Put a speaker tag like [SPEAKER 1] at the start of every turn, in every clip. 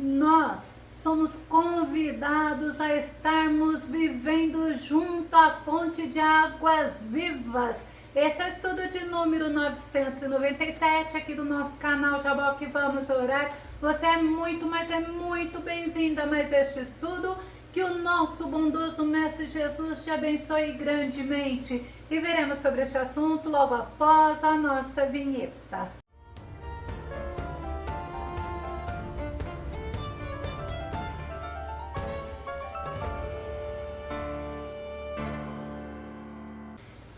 [SPEAKER 1] nós somos convidados a estarmos vivendo junto à fonte de águas vivas. Esse é o estudo de número 997 aqui do nosso canal Jaboque Vamos Orar. Você é muito, mas é muito bem-vinda a mais este estudo. Que o nosso bondoso Mestre Jesus te abençoe grandemente. E veremos sobre este assunto logo após a nossa vinheta.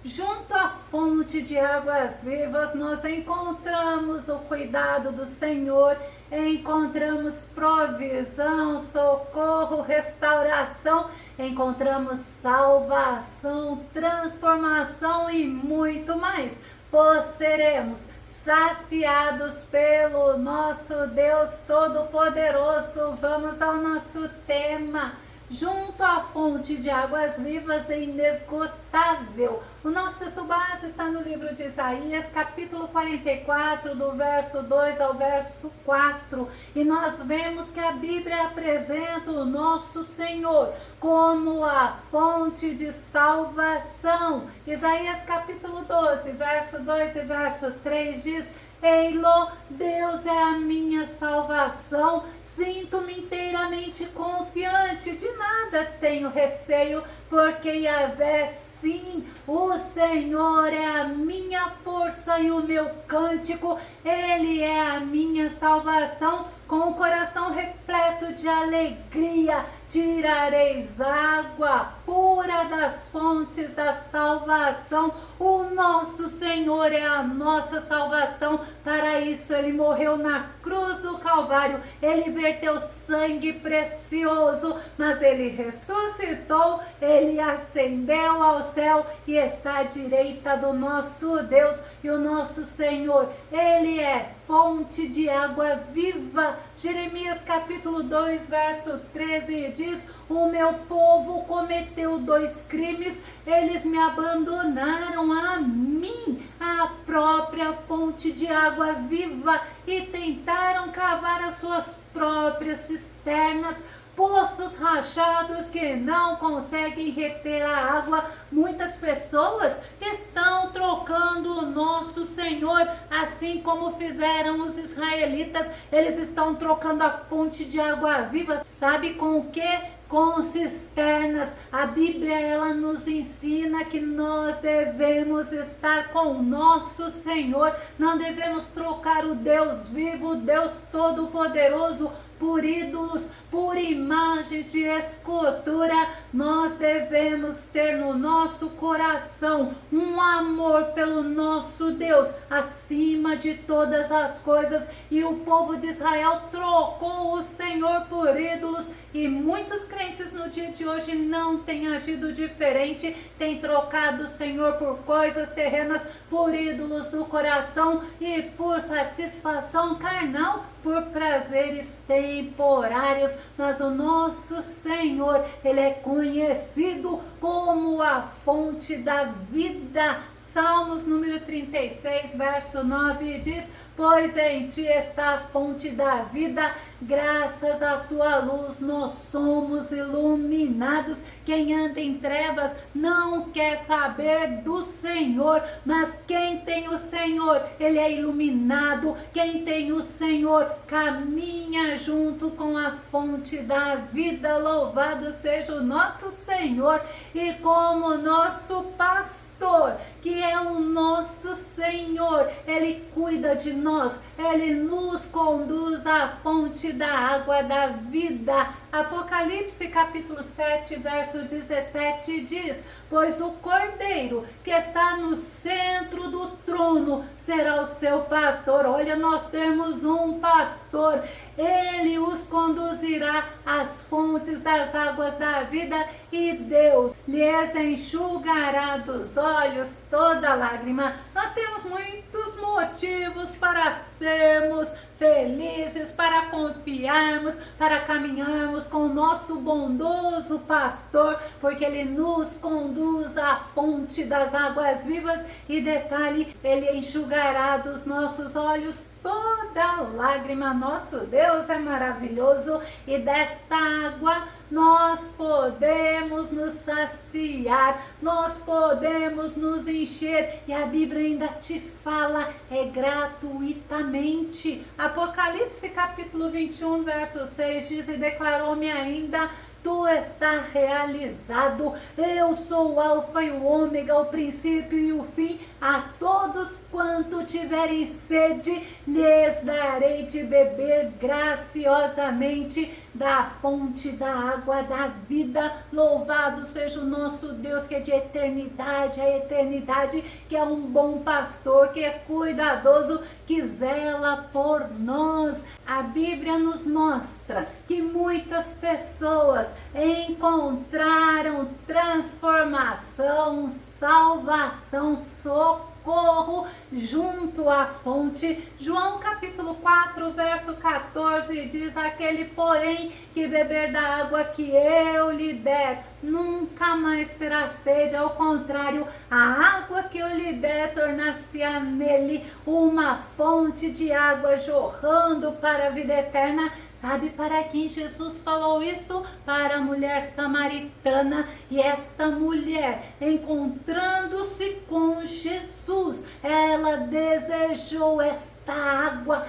[SPEAKER 1] Junto à fonte de águas vivas, nós encontramos o cuidado do Senhor, encontramos provisão, socorro, restauração, encontramos salvação, transformação e muito mais. Pois seremos saciados pelo nosso Deus Todo-Poderoso. Vamos ao nosso tema. Junto à fonte de águas vivas e inesgotável. O nosso texto base está no livro de Isaías, capítulo 44, do verso 2 ao verso 4. E nós vemos que a Bíblia apresenta o nosso Senhor como a fonte de salvação. Isaías capítulo 12, verso 2 e verso 3 diz: Ei-lo, Deus é a minha salvação, sinto-me inteiramente confiante, de nada tenho receio, porque Yahvé, sim, o Senhor é a minha força e o meu cântico, Ele é a minha salvação. Com o coração repleto de alegria, tirareis água pura das fontes da salvação. O nosso Senhor é a nossa salvação. Para isso Ele morreu na cruz do Calvário. Ele verteu sangue precioso, mas Ele ressuscitou. Ele ascendeu ao céu e está à direita do nosso Deus. E o nosso Senhor, Ele é fonte de água viva. Jeremias capítulo 2, verso 13 diz: O meu povo cometeu 2 crimes, eles me abandonaram a mim, a própria fonte de água viva, e tentaram cavar as suas próprias cisternas, poços rachados que não conseguem reter a água. Muitas pessoas estão trocando o nosso Senhor, assim como fizeram os israelitas. Eles estão trocando a fonte de água viva, sabe com o que? Com cisternas. A Bíblia, ela nos ensina que nós devemos estar com o nosso Senhor, não devemos trocar o Deus vivo, o Deus Todo-Poderoso, por ídolos, por imagens de escultura. Nós devemos ter no nosso coração um amor pelo nosso Deus acima de todas as coisas. E o povo de Israel trocou o Senhor por ídolos, e muitos crentes no dia de hoje não têm agido diferente, têm trocado o Senhor por coisas terrenas, por ídolos do coração e por satisfação carnal, por prazeres temporários. Mas o nosso Senhor, Ele é conhecido como a fonte da vida. Salmos número 36, verso 9 diz: Pois em ti está a fonte da vida, graças à tua luz nós somos iluminados. Quem anda em trevas não quer saber do Senhor, mas quem tem o Senhor, ele é iluminado. Quem tem o Senhor caminha junto com a fonte da vida. Louvado seja o nosso Senhor. E como nosso pastor, que é o nosso Senhor, Ele cuida de nós, Ele nos conduz à fonte da água da vida. Apocalipse capítulo 7, verso 17 diz: Pois o Cordeiro que está no centro do trono será o seu pastor. Olha, nós temos um pastor. Ele os conduzirá às fontes das águas da vida, e Deus lhes enxugará dos olhos toda lágrima. Nós temos muitos motivos para sermos felizes, para confiarmos, para caminharmos com o nosso bondoso pastor, porque Ele nos conduz à fonte das águas vivas. E detalhe, Ele enxugará dos nossos olhos toda lágrima. Nosso Deus é maravilhoso. poderoso, e desta água nós podemos nos saciar, nós podemos nos encher, e a Bíblia ainda te fala, é gratuitamente. Apocalipse capítulo 21, verso 6 diz: e declarou-me ainda: tu está realizado, eu sou o alfa e o ômega, o princípio e o fim. A todos quanto tiverem sede, lhes darei de beber graciosamente da fonte da água da vida. Louvado seja o nosso Deus, que é de eternidade a eternidade, que é um bom pastor, que é cuidadoso, que zela por nós. A Bíblia nos mostra que muitas pessoas encontraram transformação, salvação, socorro junto à fonte. João capítulo 4, verso 14 diz: aquele, porém, que beber da água que eu lhe der, nunca mais terá sede, ao contrário, a água que eu lhe der tornar-se-á nele uma fonte de água jorrando para a vida eterna. Sabe para quem Jesus falou isso? Para a mulher samaritana. E esta mulher, encontrando-se com Jesus, ela desejou esta água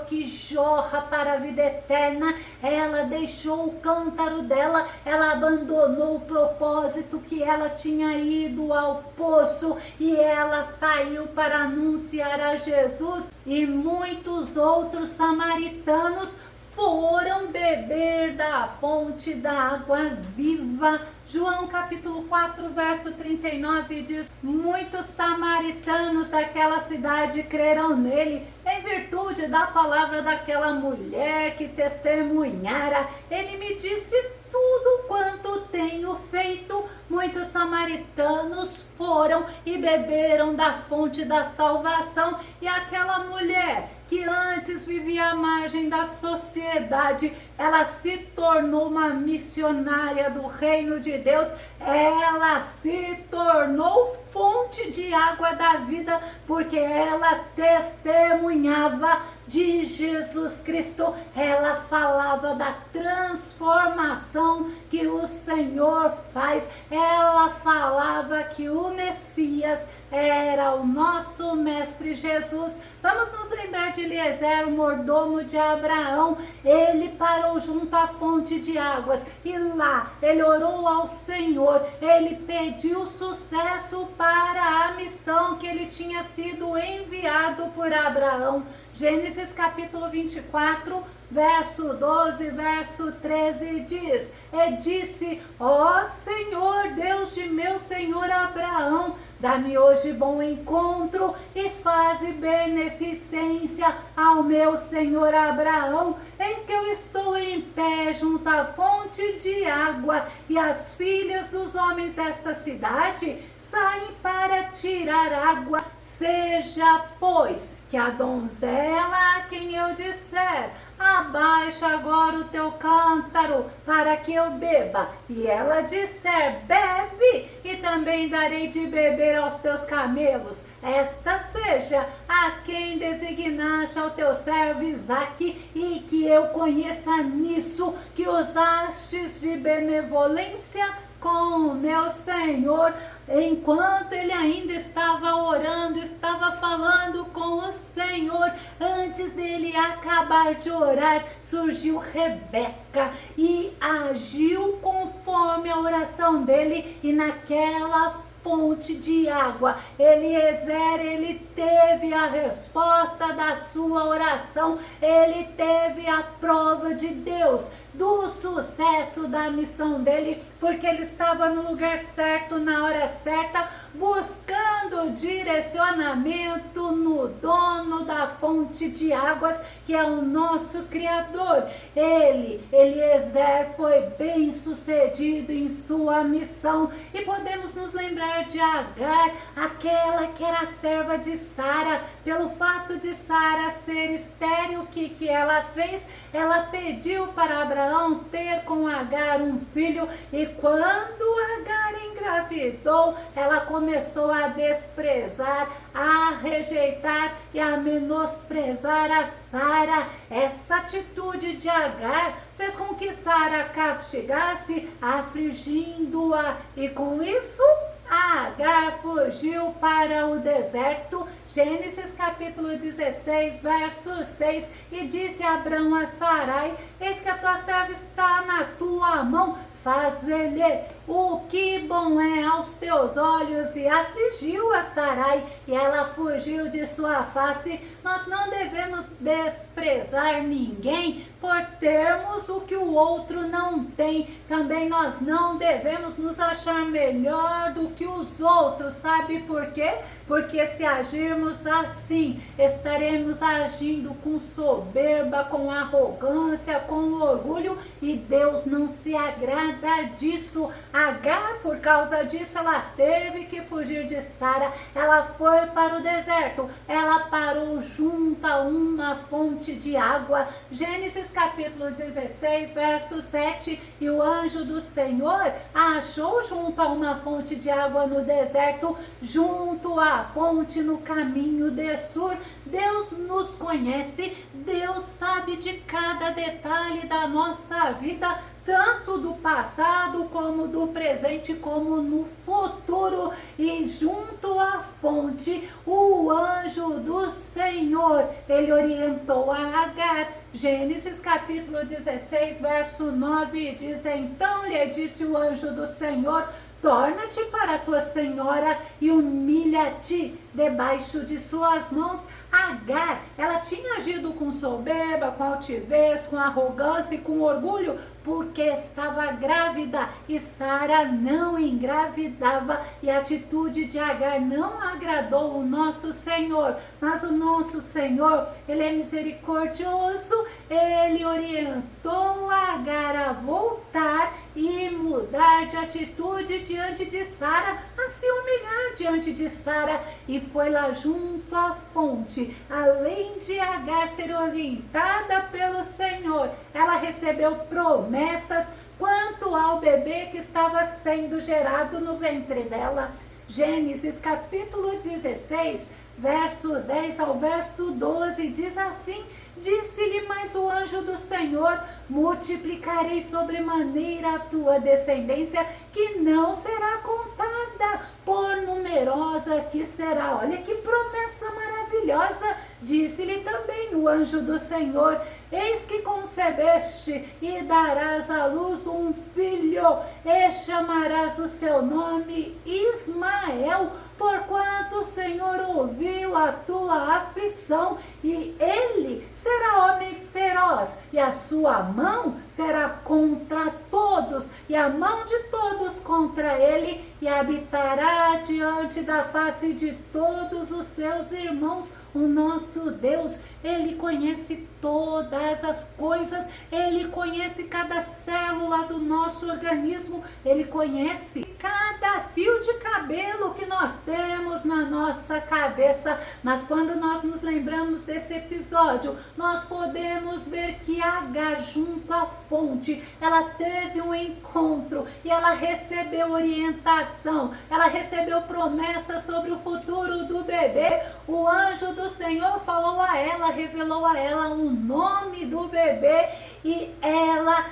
[SPEAKER 1] que jorra para a vida eterna. Ela deixou o cântaro dela, ela abandonou o propósito que ela tinha ido ao poço, e ela saiu para anunciar a Jesus, e muitos outros samaritanos foram beber da fonte da água viva. João capítulo 4, verso 39 diz: muitos samaritanos daquela cidade creram nele, em virtude da palavra daquela mulher que testemunhara. Ele me disse tudo quanto tenho feito. Muitos samaritanos foram e beberam da fonte da salvação, e aquela mulher que antes vivia à margem da sociedade, ela se tornou uma missionária do reino de Deus. Ela se tornou fonte de água da vida, porque ela testemunhava de Jesus Cristo. Ela falava da transformação que o Senhor faz. Ela falava que o Messias era o nosso mestre Jesus. Vamos nos lembrar de Eliezer, o mordomo de Abraão. Ele parou junto à fonte de águas, e lá ele orou ao Senhor. Ele pediu sucesso para a missão que ele tinha sido enviado por Abraão. Gênesis capítulo 24, verso 12, verso 13 diz: e disse: ó Senhor, Deus de meu senhor Abraão, dá-me hoje bom encontro e faze beneficência ao meu senhor Abraão. Eis que eu estou em pé junto à fonte de água, e as filhas dos homens desta cidade saem para tirar água. Seja, pois, que a donzela a quem eu disser: abaixa agora o teu cântaro para que eu beba, e ela disser: bebe, e também darei de beber aos teus camelos. Esta seja a quem designaste ao teu servo Isaque, e que eu conheça nisso que usastes de benevolência com o meu Senhor. Enquanto ele ainda estava orando, estava falando com o Senhor, antes dele acabar de orar, surgiu Rebeca e agiu conforme a oração dele, e naquela fonte de água, Eliezer, ele teve a resposta da sua oração. Ele teve a prova de Deus, do sucesso da missão dele, porque ele estava no lugar certo, na hora certa, buscando direcionamento no dono da fonte de águas, que é o nosso Criador. Eliezer, foi bem sucedido em sua missão. E podemos nos lembrar de Agar, aquela que era serva de Sara. Pelo fato de Sara ser estéril, o que ela fez? Ela pediu para Abraão ter com Agar um filho, e quando Agar engravidou, engravidou, ela começou a desprezar, a rejeitar e a menosprezar a Sara. Essa atitude de Agar fez com que Sara castigasse, afligindo-a, e com isso Agar fugiu para o deserto. Gênesis capítulo 16, verso 6. E disse Abrão a Sarai: eis que a tua serva está na tua mão, faz-lhe o que bom é aos teus olhos. E afligiu a Sarai, e ela fugiu de sua face. Nós não devemos desprezar ninguém por termos o que o outro não tem. Também nós não devemos nos achar melhor do que os outros. Sabe por quê? Porque se agirmos assim, estaremos agindo com soberba, com arrogância, com orgulho, e Deus não se agrada disso. Agar, por causa disso, ela teve que fugir de Sara. Ela foi para o deserto, ela parou junto a uma fonte de água. Gênesis capítulo 16, verso 7. E o anjo do Senhor a achou junto a uma fonte de água no deserto, junto à fonte no caminho de Sur. Deus nos conhece, Deus sabe de cada detalhe da nossa vida, tanto do passado, como do presente, como no futuro. E junto à fonte, o anjo do Senhor, ele orientou a Agar. Gênesis capítulo 16, verso 9, diz: então lhe disse o anjo do Senhor: torna-te para a tua senhora e humilha-te debaixo de suas mãos. Agar, ela tinha agido com soberba, com altivez, com arrogância e com orgulho, porque estava grávida, e Sara não engravidava. E a atitude de Agar não agradou o nosso Senhor. Mas o nosso Senhor, ele é misericordioso, ele orientou Agar a voltar e mudar de atitude diante de Sara, a se humilhar diante de Sara, e foi lá junto à fonte. Além de Agar ser orientada pelo Senhor, ela recebeu promessas quanto ao bebê que estava sendo gerado no ventre dela. Gênesis capítulo 16, verso 10 ao verso 12, diz assim: disse-lhe mais o anjo do Senhor: multiplicarei sobremaneira a tua descendência, que não será contada, por numerosa que será. Olha que promessa maravilhosa. Disse-lhe também o anjo do Senhor: eis que concebeste e darás à luz um filho, e chamarás o seu nome Ismael, porquanto o Senhor ouviu a tua aflição, e ele será homem feroz, e a sua mão será contra todos, e a mão de todos contra ele, e habitará diante da face de todos os seus irmãos. O nosso Deus, ele conhece todas as coisas, ele conhece cada célula do nosso organismo, ele conhece cada fio de cabelo que nós temos na nossa cabeça. Mas quando nós nos lembramos desse episódio, nós podemos ver que Agar, junto à fonte, ela teve um encontro e ela recebeu orientação, ela recebeu promessas sobre o futuro do bebê. O anjo do Senhor falou a ela, revelou a ela o nome do bebê, e ela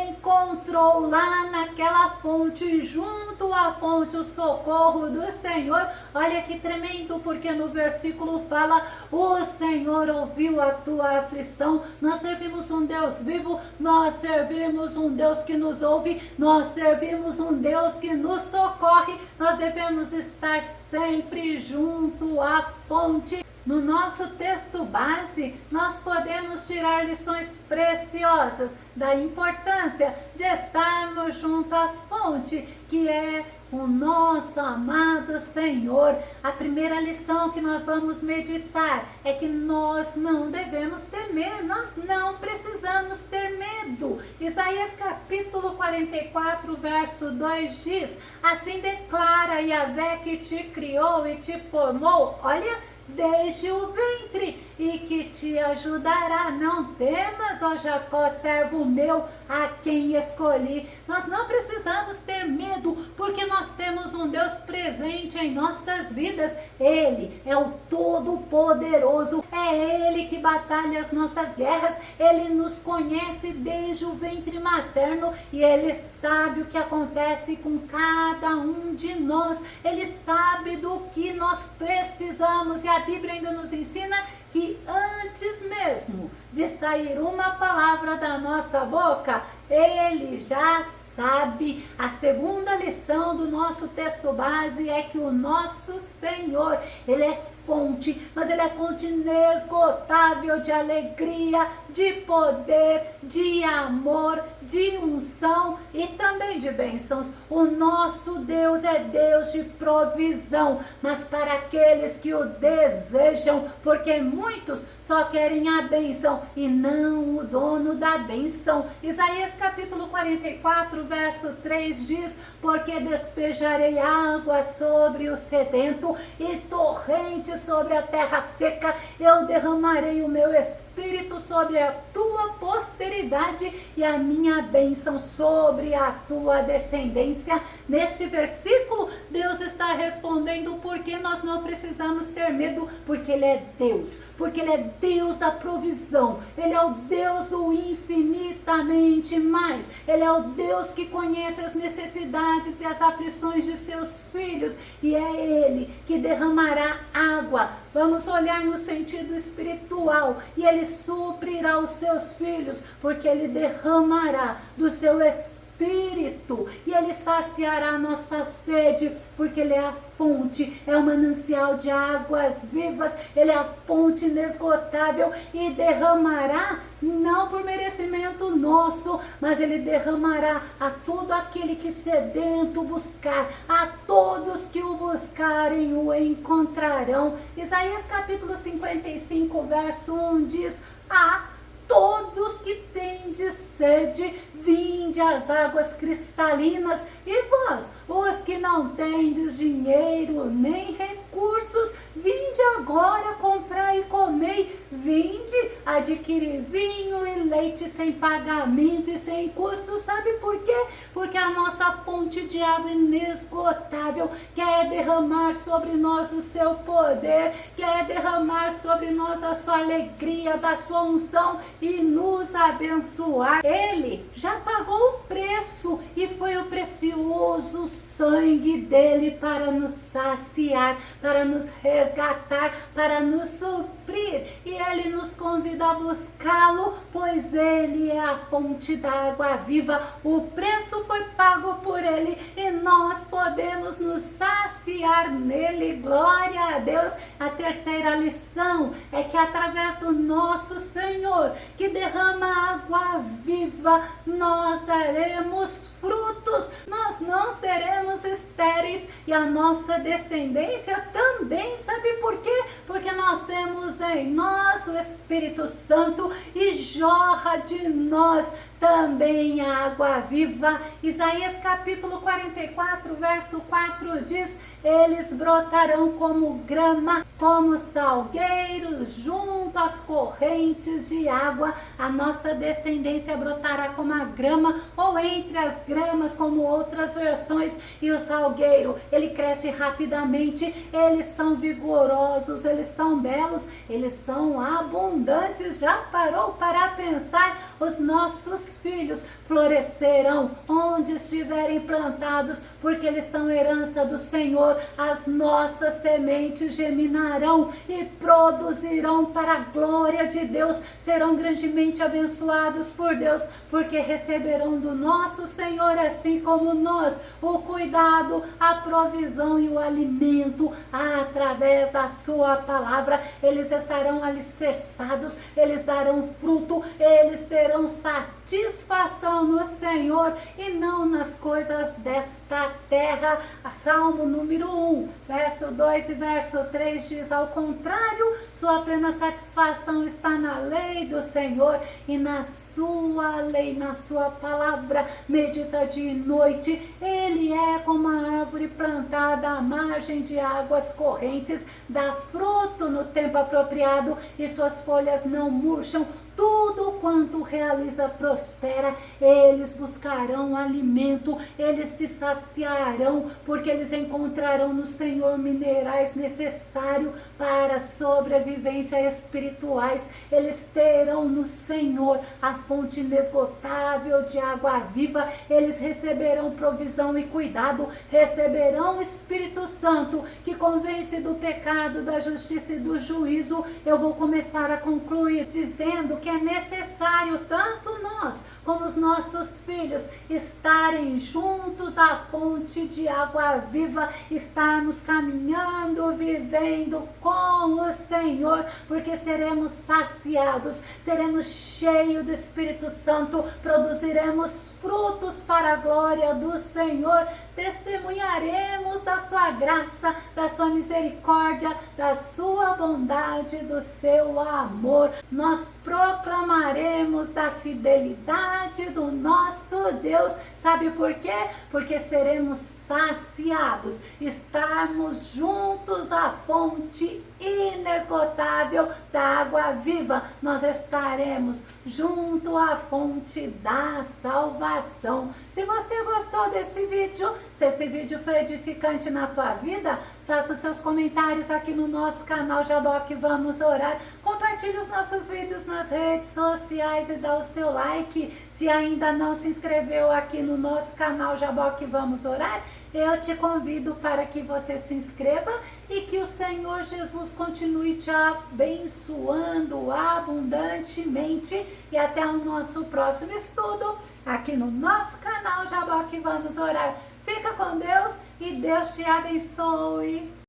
[SPEAKER 1] encontrou lá naquela fonte, junto à fonte, o socorro do Senhor. Olha que tremendo, porque no versículo fala: o Senhor ouviu a tua aflição. Nós servimos um Deus vivo, nós servimos um Deus que nos ouve, nós servimos um Deus que nos socorre. Nós devemos estar sempre junto à fonte. No nosso texto base, nós podemos tirar lições preciosas da importância de estarmos junto à fonte, que é o nosso amado Senhor. A primeira lição que nós vamos meditar é que nós não devemos temer, nós não precisamos ter medo. Isaías capítulo 44, verso 2 diz: assim declara Yahvé que te criou e te formou. Olha desde o ventre e que te ajudará. Não temas, ó Jacó, servo meu, a quem escolhi. Nós não precisamos ter medo, porque nós temos um Deus presente em nossas vidas. Ele é o Todo-Poderoso, é Ele que batalha as nossas guerras. Ele nos conhece desde o ventre materno e Ele sabe o que acontece com cada um de nós. Ele sabe do que nós precisamos, e a Bíblia ainda nos ensina que antes mesmo de sair uma palavra da nossa boca, Ele já sabe. A segunda lição do nosso texto base é que o nosso Senhor, Ele é fonte, mas Ele é fonte inesgotável de alegria, de poder, de amor, de unção e também de bênçãos. O nosso Deus é Deus de provisão, mas para aqueles que o desejam, porque muitos só querem a bênção e não o dono da bênção. Isaías capítulo 44, verso 3 diz: porque despejarei água sobre o sedento e torrentes sobre a terra seca. Eu derramarei o meu espírito sobre a tua posteridade e a minha bênção sobre a tua descendência. Neste versículo, Deus está respondendo porque nós não precisamos ter medo, porque Ele é Deus, porque Ele é Deus da provisão, Ele é o Deus do infinitamente mais, Ele é o Deus que conhece as necessidades e as aflições de seus filhos, e é Ele que derramará água. Vamos olhar no sentido espiritual, e Ele suprirá os seus filhos, porque Ele derramará do seu Espírito, e Ele saciará a nossa sede, porque Ele é a fonte, é o manancial de águas vivas, Ele é a fonte inesgotável, e derramará não por merecimento nosso, mas Ele derramará a todo aquele que sedento buscar, a todos que o buscarem o encontrarão. Isaías capítulo 55, verso 1 diz: a todos que tendes sede, vinde às águas cristalinas, e vós, os que não tendes dinheiro nem recursos, vinde agora comprar e comei, vinde adquirir vinho e leite sem pagamento e sem custo. Sabe por quê? Porque a nossa fonte de água inesgotável quer derramar sobre nós do seu poder, quer derramar sobre nós da sua alegria, da sua unção e nos abençoar. Ele já pagou o preço e foi o precioso sangue dele para nos saciar, para nos resgatar, para nos suprir, e Ele nos convida a buscá-lo, pois Ele é a fonte da água viva. O preço foi pago por Ele e nós podemos nos saciar nele. Glória a Deus. A terceira lição é que através do nosso Senhor, que derrama água viva, nós daremos frutos, nós não seremos estéreis, e a nossa descendência também. Sabe por quê? Porque nós temos em nós o Espírito Santo e jorra de nós também a água viva. Isaías capítulo 44, verso 4 diz: eles brotarão como grama, como salgueiros junto às correntes de água. A nossa descendência brotará como a grama, ou entre as gramas, como outras versões. E o salgueiro, ele cresce rapidamente, eles são vigorosos, eles são belos, eles são abundantes. Já parou para pensar? Os nossos filhos florescerão onde estiverem plantados, porque eles são herança do Senhor. As nossas sementes germinarão e produzirão para a glória de Deus, serão grandemente abençoados por Deus, porque receberão do nosso Senhor, assim como nós, o cuidado, a provisão e o alimento através da sua palavra. Eles estarão alicerçados, eles darão fruto, eles terão satisfação no Senhor e não nas coisas desta terra. Salmo número 1, verso 2 e verso 3 diz: ao contrário, sua plena satisfação está na lei do Senhor, e na sua lei, na sua palavra, medita bendita de noite. Ele é como a árvore plantada à margem de águas correntes, dá fruto no tempo apropriado e suas folhas não murcham. Tudo quanto realiza prospera. Eles buscarão alimento, eles se saciarão, porque eles encontrarão no Senhor minerais necessários para a sobrevivência espirituais. Eles terão no Senhor a fonte inesgotável de água viva. Eles receberão provisão e cuidado, receberão o Espírito Santo, que convence do pecado, da justiça e do juízo. Eu vou começar a concluir dizendo que é necessário tanto nós como os nossos filhos estarem juntos à fonte de água viva, estarmos caminhando, vivendo com o Senhor, porque seremos saciados, seremos cheios do Espírito Santo, produziremos frutos para a glória do Senhor, testemunharemos da sua graça, da sua misericórdia, da sua bondade, do seu amor. Nós proclamaremos da fidelidade do nosso Deus. Sabe por quê? Porque seremos saciados, estarmos juntos à fonte inesgotável da água viva. Nós estaremos junto à fonte da salvação. Se você gostou desse vídeo, se esse vídeo foi edificante na tua vida, faça os seus comentários aqui no nosso canal Jaboque Vamos Orar. Compartilhe os nossos vídeos nas redes sociais e dá o seu like. Se ainda não se inscreveu aqui no nosso canal Jaboque Vamos Orar, eu te convido para que você se inscreva e que o Senhor Jesus continue te abençoando abundantemente. E até o nosso próximo estudo aqui no nosso canal Jaboque Vamos Orar. Fica com Deus e Deus te abençoe.